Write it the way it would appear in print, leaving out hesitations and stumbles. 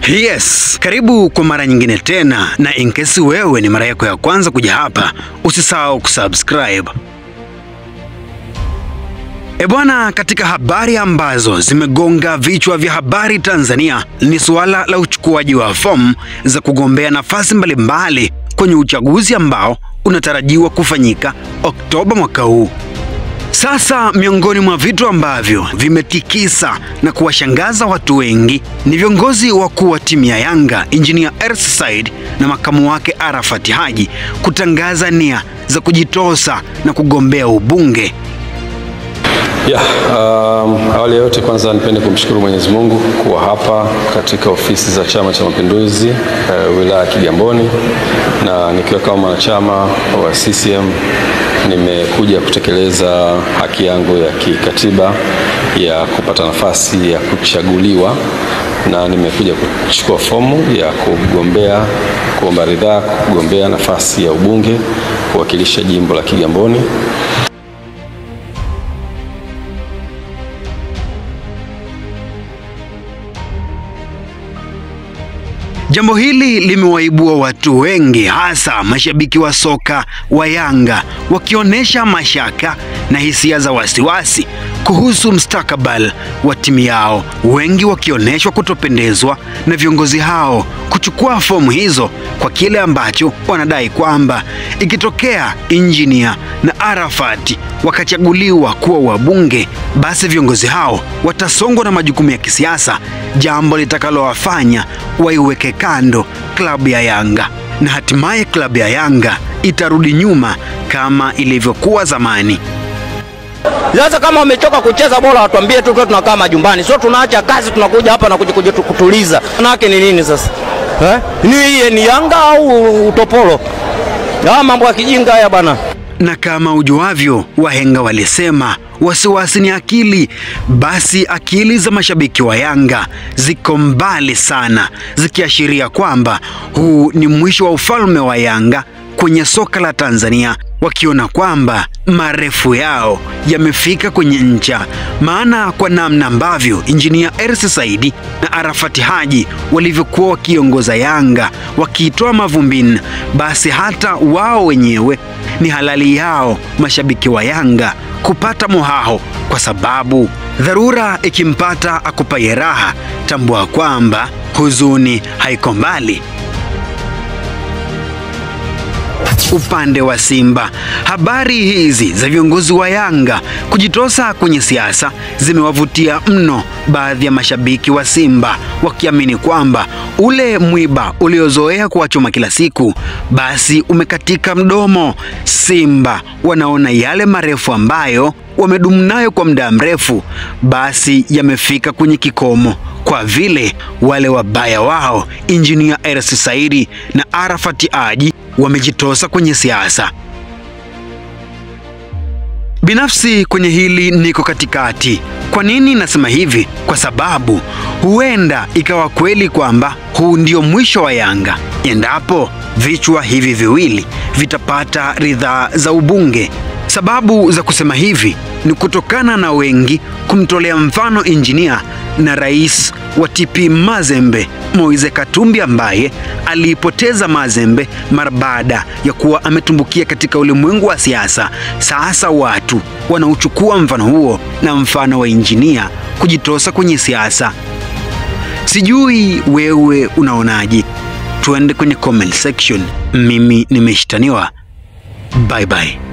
Yes, karibu kwa mara nyingine tena, na in case wewe ni mara yako ya kwanza kuja hapa, usisahau kusubscribe. Bwana, katika habari ambazo zimegonga vichwa vya habari Tanzania ni suala la uchukuaji wa fomu za kugombea nafasi mbalimbali kwenye uchaguzi ambao unatarajiwa kufanyika Oktoba mwaka huu. Sasa miongoni mwa vitu ambavyo vimetikisa na kuwashangaza watu wengi ni viongozi wakuu wa timu ya Yanga Engineer Hersi Said na makamu wake Arafat Haji kutangaza nia za kujitosa na kugombea ubunge. Awali ya yote kwanza nipende kumshukuru Mwenyezi Mungu kuwa hapa katika ofisi za Chama cha Mapinduzi wilaya ya Kigamboni, na nikiwa kama mwanachama wa CCM nimekuja kutekeleza haki yangu ya kikatiba ya kupata nafasi ya kuchaguliwa, na nimekuja kuchukua fomu ya kuomba ridhaa kugombea nafasi ya ubunge kuwakilisha jimbo la Kigamboni. Jambo hili limewaibua watu wengi, hasa mashabiki wa soka wa Yanga wakionyesha mashaka na hisia za wasiwasi kuhusu mustakabali wa timu yao, wengi wakionyeshwa kutopendezwa na viongozi hao kuchukua fomu hizo kwa kile ambacho wanadai kwamba ikitokea Engineer na Arafat wakachaguliwa kuwa wabunge, basi viongozi hao watasongwa na majukumu ya kisiasa, jambo litakalowafanya waiweke kando klabu ya Yanga na hatimaye klabu ya Yanga itarudi nyuma kama ilivyokuwa zamani. Sasa kama wamechoka kucheza bola watuambie tu, tunakaa majumbani, sio tunaacha kazi tunakuja hapa na kuja kutuliza. Manake ni nini sasa? Ni Yanga au utopolo? Mambo ya kijinga haya bana. Na kama ujuavyo, wahenga walisema wasiwasi ni akili. Basi akili za mashabiki wa Yanga ziko mbali sana, zikiashiria kwamba huu ni mwisho wa ufalme wa Yanga kwenye soka la Tanzania, wakiona kwamba marefu yao yamefika kwenye ncha. Maana kwa namna ambavyo Engineer Hersi Said na Arafat Haji walivyokuwa wakiongoza Yanga wakiitoa mavumbini, basi hata wao wenyewe ni halali yao mashabiki wa Yanga kupata mohaho, kwa sababu dharura ikimpata akupaye raha, tambua kwamba huzuni haiko mbali. Upande wa Simba, habari hizi za viongozi wa Yanga kujitosa kwenye siasa zimewavutia mno baadhi ya mashabiki wa Simba, wakiamini kwamba ule mwiba uliozoea kuwachoma kila siku basi umekatika mdomo. Simba wanaona yale marefu ambayo wamedumu nayo kwa muda mrefu basi yamefika kwenye kikomo, kwa vile wale wabaya wao Engineer Hersi Said na Arafat Haji wamejitosa kwenye siasa. Binafsi kwenye hili niko katikati. Kwa nini nasema hivi? Kwa sababu huenda ikawa kweli kwamba huu ndio mwisho wa Yanga endapo vichwa hivi viwili vitapata ridhaa za ubunge. Sababu za kusema hivi ni kutokana na wengi kumtolea mfano Engineer na rais wa TP Mazembe Moise Katumbi, ambaye alipoteza Mazembe mara baada ya kuwa ametumbukia katika ulimwengu wa siasa. Sasa watu wanauchukua mfano huo na mfano wa Engineer kujitosa kwenye siasa. Sijui wewe unaonaje? Tuende kwenye comment section. Mimi nimeshtaniwa. Bye bye.